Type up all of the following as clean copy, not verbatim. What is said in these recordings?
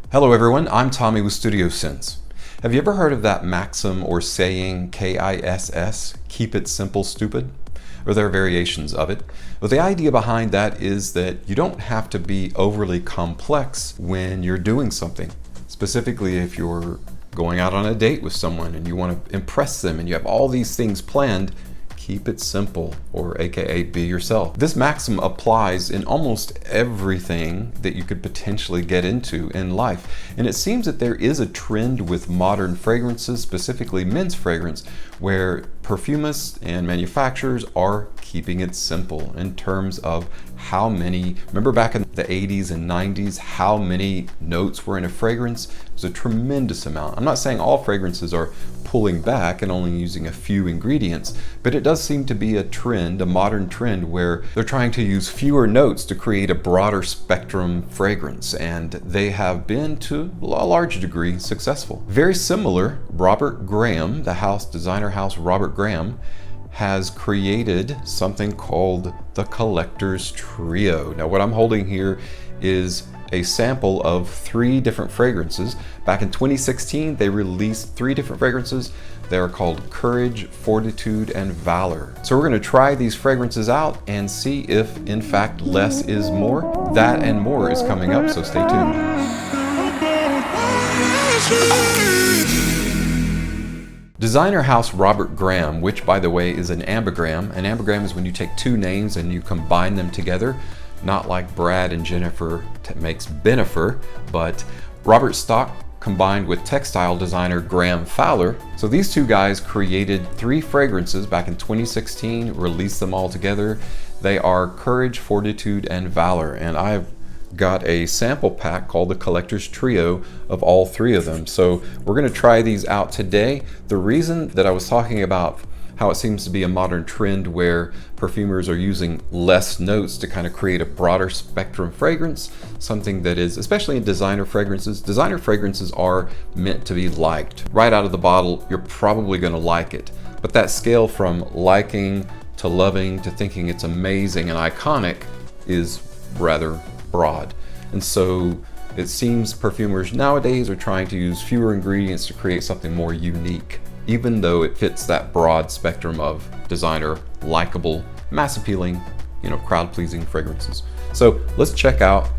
Hello everyone, I'm Tommy with Studio Sense. Have you ever heard of that maxim or saying KISS, keep it simple stupid? Or there are variations of it. Well, the idea behind that is that you don't have to be overly complex when you're doing something. Specifically if you're going out on a date with someone and you want to impress them and you have all these things planned, keep it simple, or AKA be yourself. This maxim applies in almost everything that you could potentially get into in life. And it seems that there is a trend with modern fragrances, specifically men's fragrance, where perfumists and manufacturers are keeping it simple in terms of how many, remember back in the 80s and 90s, how many notes were in a fragrance? It was a tremendous amount. I'm not saying all fragrances are pulling back and only using a few ingredients, but it does seem to be a trend, a modern trend, where they're trying to use fewer notes to create a broader spectrum fragrance, and they have been to a large degree successful. Very similar, Robert Graham, the designer house Robert Graham, has created something called the Collector's Trio. Now what I'm holding here is a sample of 3 different fragrances. Back in 2016, they released 3 different fragrances. They're called Courage, Fortitude, and Valour. So we're gonna try these fragrances out and see if, in fact, less is more. That and more is coming up, so stay tuned. Designer house Robert Graham, which by the way is an ambigram. An ambigram is when you take 2 names and you combine them together. Not like Brad and Jennifer makes Benifer, but Robert Stock combined with textile designer Graham Fowler. So these 2 guys created 3 fragrances back in 2016, released them all together. They are Courage, Fortitude, and Valour, and I've got a sample pack called the Collector's Trio of all 3 of them. So we're going to try these out today. The reason that I was talking about how it seems to be a modern trend where perfumers are using less notes to kind of create a broader spectrum fragrance, something that is, especially in designer fragrances are meant to be liked. Right out of the bottle, you're probably going to like it. But that scale from liking to loving to thinking it's amazing and iconic is rather broad. And so it seems perfumers nowadays are trying to use fewer ingredients to create something more unique, even though it fits that broad spectrum of designer, likable, mass appealing, crowd pleasing fragrances. So let's check out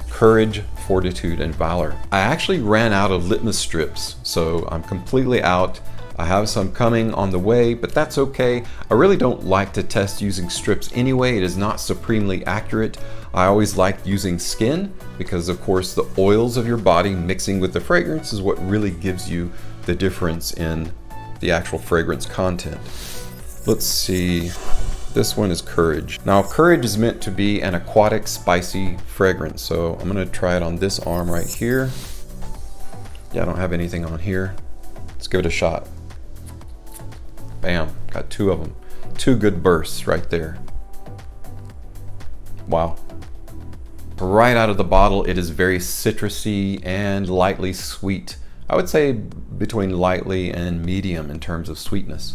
Courage, Fortitude, and Valour. I actually ran out of litmus strips, so I'm completely out. I have some coming on the way, but that's okay. I really don't like to test using strips anyway. It is not supremely accurate. I always like using skin because, of course, the oils of your body mixing with the fragrance is what really gives you the difference in the actual fragrance content. Let's see. This one is Courage. Now, Courage is meant to be an aquatic, spicy fragrance. So I'm going to try it on this arm right here. Yeah, I don't have anything on here. Let's give it a shot. Bam, got 2 of them. 2 good bursts right there. Wow. Right out of the bottle, it is very citrusy and lightly sweet. I would say between lightly and medium in terms of sweetness.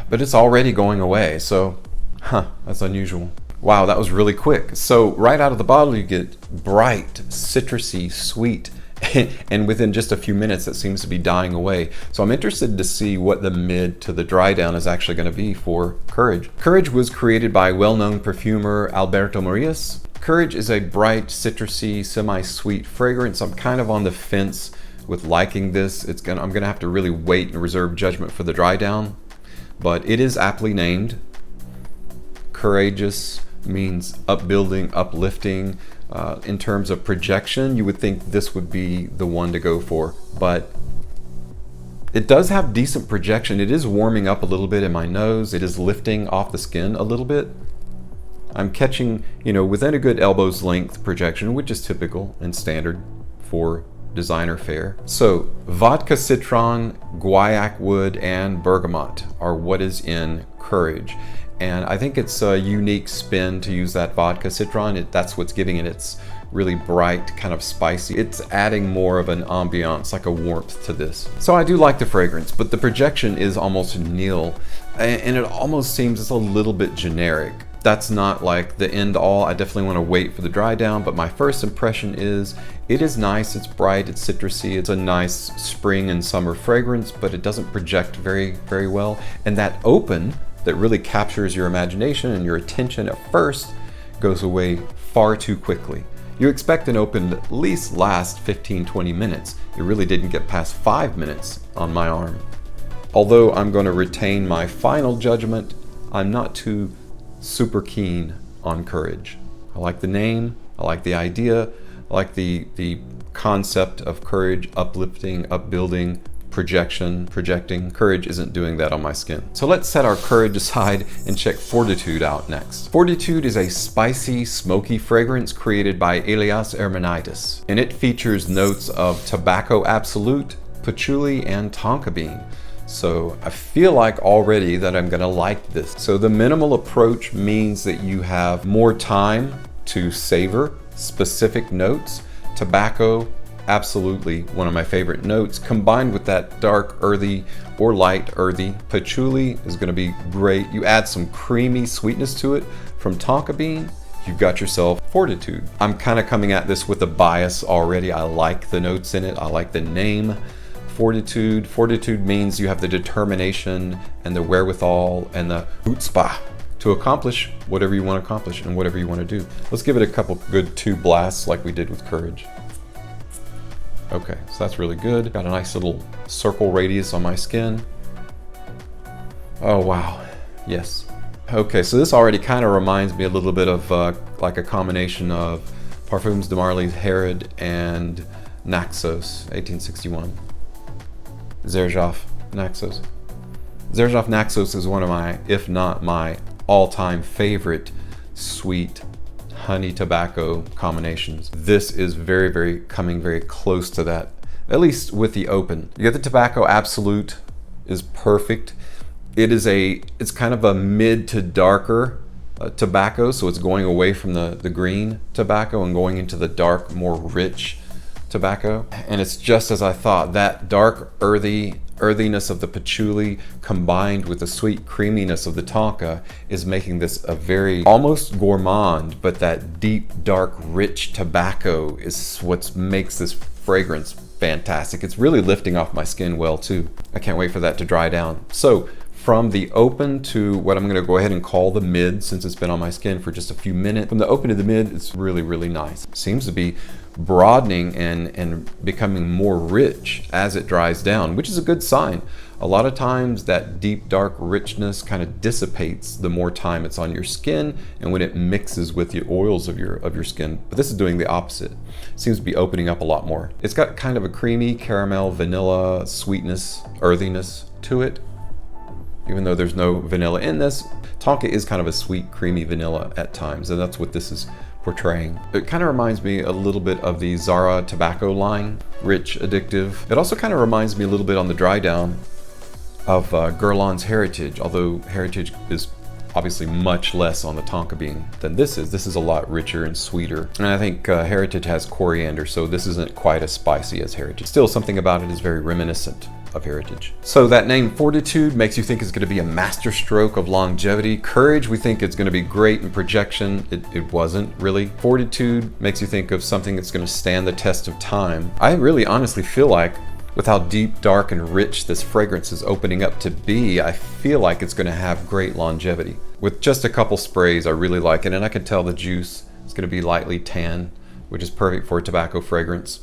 But it's already going away, so, that's unusual. Wow, that was really quick. So right out of the bottle, you get bright, citrusy, sweet, and within just a few minutes, it seems to be dying away. So I'm interested to see what the mid to the dry down is actually going to be for Courage. Courage was created by well-known perfumer Alberto Morillas. Courage is a bright, citrusy, semi-sweet fragrance. I'm kind of on the fence with liking this. I'm gonna have to really wait and reserve judgment for the dry down, but it is aptly named. Courageous means upbuilding, uplifting. In terms of projection, you would think this would be the one to go for, but it does have decent projection. It is warming up a little bit in my nose. It is lifting off the skin a little bit. I'm catching, within a good elbow's length projection, which is typical and standard for designer fare. So vodka citron, guaiac wood, and bergamot are what is in Courage. And I think it's a unique spin to use that vodka citron. That's what's giving it its really bright, kind of spicy. It's adding more of an ambiance, like a warmth to this. So I do like the fragrance, but the projection is almost nil. And it almost seems it's a little bit generic. That's not like the end all. I definitely want to wait for the dry down, but my first impression is it is nice, it's bright, it's citrusy, it's a nice spring and summer fragrance, but it doesn't project very well. And that open that really captures your imagination and your attention at first goes away far too quickly. You expect an open to at least last 15-20 minutes. It really didn't get past 5 minutes on my arm. Although I'm going to retain my final judgment, I'm not too super keen on Courage. I like the name, I like the idea, I like the concept of courage, uplifting, upbuilding, projecting. Courage isn't doing that on my skin. So let's set our Courage aside and check Fortitude out next. Fortitude is a spicy, smoky fragrance created by Elias Hermanitis, and it features notes of tobacco absolute, patchouli, and tonka bean. So I feel like already that I'm gonna like this. So the minimal approach means that you have more time to savor specific notes. Tobacco, absolutely one of my favorite notes, combined with that dark earthy or light earthy. Patchouli is gonna be great. You add some creamy sweetness to it from tonka bean, you've got yourself Fortitude. I'm kind of coming at this with a bias already. I like the notes in it, I like the name. Fortitude. Fortitude means you have the determination and the wherewithal and the chutzpah to accomplish whatever you want to accomplish and whatever you want to do. Let's give it a couple good 2 blasts like we did with Courage. Okay, so that's really good. Got a nice little circle radius on my skin. Oh wow, yes. Okay, so this already kind of reminds me a little bit of like a combination of Parfums de Marly's Herod and Naxos, 1861. Xerjoff Naxos. Xerjoff Naxos is one of my, if not my, all-time favorite sweet honey tobacco combinations. This is coming very close to that, at least with the open. You get the tobacco absolute is perfect. It's kind of a mid to darker tobacco, so it's going away from the green tobacco and going into the dark, more rich tobacco. And it's just as I thought, that dark earthiness of the patchouli combined with the sweet creaminess of the tonka is making this a very almost gourmand, but that deep, dark, rich tobacco is what makes this fragrance fantastic. It's really lifting off my skin well too. I can't wait for that to dry down. So from the open to what I'm going to go ahead and call the mid, since it's been on my skin for just a few minutes, from the open to the mid, it's really nice. It seems to be broadening and becoming more rich as it dries down, which is a good sign. A lot of times that deep dark richness kind of dissipates the more time it's on your skin and when it mixes with the oils of your skin. But this is doing the opposite. It seems to be opening up a lot more. It's got kind of a creamy caramel vanilla sweetness, earthiness to it. Even though there's no vanilla in this, tonka is kind of a sweet, creamy vanilla at times, and that's what this is portraying. It kind of reminds me a little bit of the Zara tobacco line, rich, addictive. It also kind of reminds me a little bit on the dry down of Guerlain's Heritage, although Heritage is obviously much less on the tonka bean than this is. This is a lot richer and sweeter. And I think Heritage has coriander, so this isn't quite as spicy as Heritage. Still, something about it is very reminiscent of Heritage. So that name Fortitude makes you think it's going to be a masterstroke of longevity. Courage, we think it's going to be great in projection. It wasn't really. Fortitude makes you think of something that's going to stand the test of time. I really honestly feel like with how deep, dark, and rich this fragrance is opening up to be, I feel like it's going to have great longevity. With just a couple sprays, I really like it, and I can tell the juice is going to be lightly tan, which is perfect for a tobacco fragrance.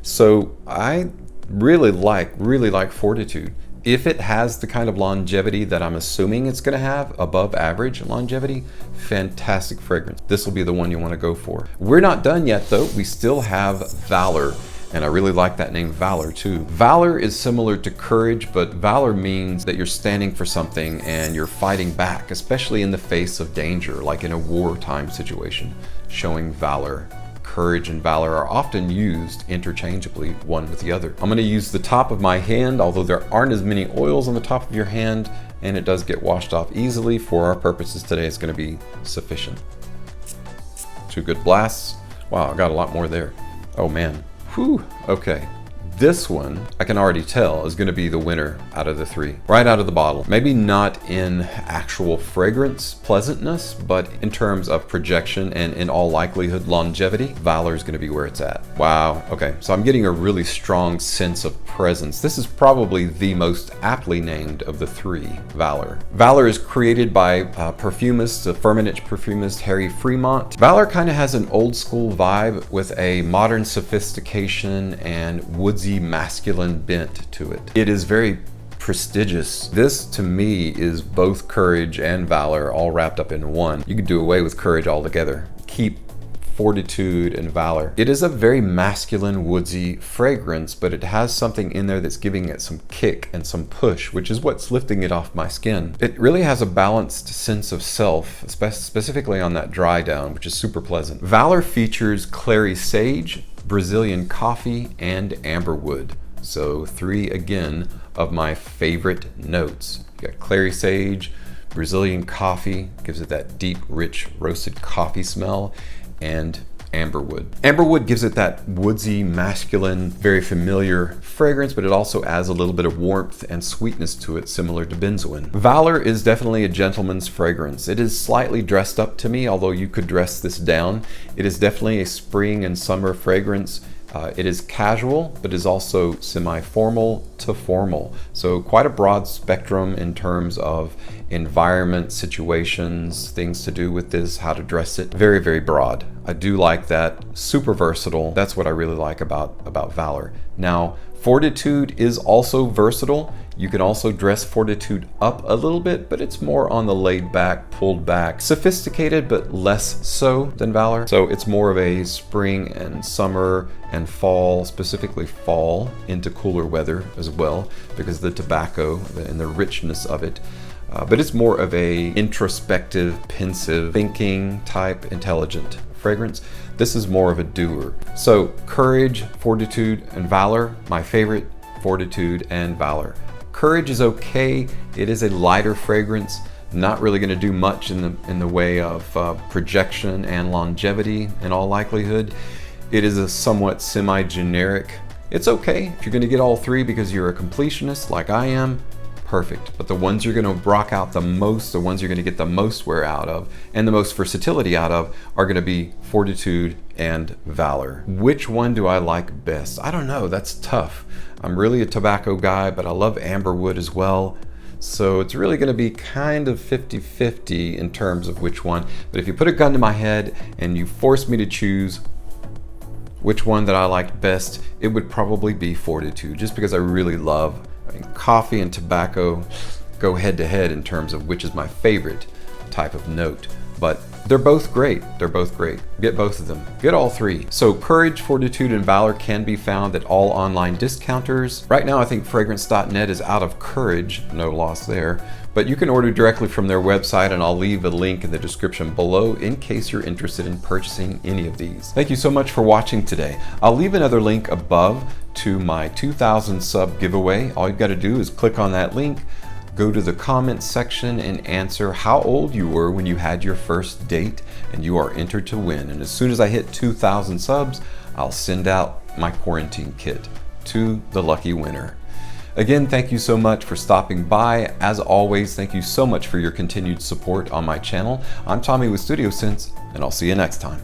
So I really like Fortitude. If it has the kind of longevity that I'm assuming it's going to have, above average longevity, fantastic fragrance. This will be the one you want to go for. We're not done yet though. We still have Valor, and I really like that name, Valor, too. Valor is similar to Courage, but Valor means that you're standing for something and you're fighting back, especially in the face of danger, like in a wartime situation, showing valor. Courage and Valor are often used interchangeably, one with the other. I'm going to use the top of my hand, although there aren't as many oils on the top of your hand, and it does get washed off easily. For our purposes today, it's going to be sufficient. 2 good blasts. Wow, I got a lot more there. Oh man. Whew. Okay. This one, I can already tell, is going to be the winner out of the three, right out of the bottle. Maybe not in actual fragrance pleasantness, but in terms of projection and in all likelihood longevity, Valor is going to be where it's at. Wow. Okay, so I'm getting a really strong sense of presence. This is probably the most aptly named of the three, Valor. Valor is created by perfumist, the Firmenich perfumist Harry Fremont. Valor kind of has an old school vibe with a modern sophistication and woodsy masculine bent to it. It is very prestigious. This to me is both Courage and Valor all wrapped up in one. You could do away with Courage altogether. Keep Fortitude and Valour. It is a very masculine, woodsy fragrance, but it has something in there that's giving it some kick and some push, which is what's lifting it off my skin. It really has a balanced sense of self, specifically on that dry down, which is super pleasant. Valor features clary sage, Brazilian coffee, and amberwood. So three, again, of my favorite notes. You got clary sage, Brazilian coffee, gives it that deep, rich, roasted coffee smell, and amberwood. Amberwood gives it that woodsy, masculine, very familiar fragrance, but it also adds a little bit of warmth and sweetness to it, similar to benzoin. Valor is definitely a gentleman's fragrance. It is slightly dressed up to me, although you could dress this down. It is definitely a spring and summer fragrance. It is casual, but is also semi-formal to formal. So quite a broad spectrum in terms of environment, situations, things to do with this, how to dress it. Very, very broad. I do like that. Super versatile. That's what I really like about Valor. Now, Fortitude is also versatile. You can also dress Fortitude up a little bit, but it's more on the laid back, pulled back, sophisticated, but less so than Valor. So it's more of a spring and summer and fall, specifically fall into cooler weather as well, because of the tobacco and the richness of it. But it's more of a introspective, pensive, thinking type, intelligent fragrance. This is more of a doer. So Courage, Fortitude, and Valor, my favorite, Fortitude and Valor. Courage is okay. It is a lighter fragrance, not really going to do much in the way of projection and longevity in all likelihood. It is a somewhat semi-generic. It's okay if you're going to get all three because you're a completionist like I am. Perfect. But the ones you're going to rock out the most, the ones you're going to get the most wear out of and the most versatility out of are going to be Fortitude and Valor. Which one do I like best? I don't know. That's tough. I'm really a tobacco guy, but I love amberwood as well. So it's really going to be kind of 50-50 in terms of which one. But if you put a gun to my head and you force me to choose which one that I liked best, it would probably be Fortitude, just because I really love, coffee and tobacco go head to head in terms of which is my favorite type of note. But they're both great. They're both great. Get both of them. Get all three. So Courage, Fortitude, and Valor can be found at all online discounters. Right now I think fragrance.net is out of Courage, no loss there. But you can order directly from their website, and I'll leave a link in the description below in case you're interested in purchasing any of these. Thank you so much for watching today. I'll leave another link above to my 2,000 sub giveaway. All you've got to do is click on that link, go to the comments section and answer how old you were when you had your first date, and you are entered to win. And as soon as I hit 2,000 subs, I'll send out my quarantine kit to the lucky winner. Again, thank you so much for stopping by. As always, thank you so much for your continued support on my channel. I'm Tommy with Studio Sense, and I'll see you next time.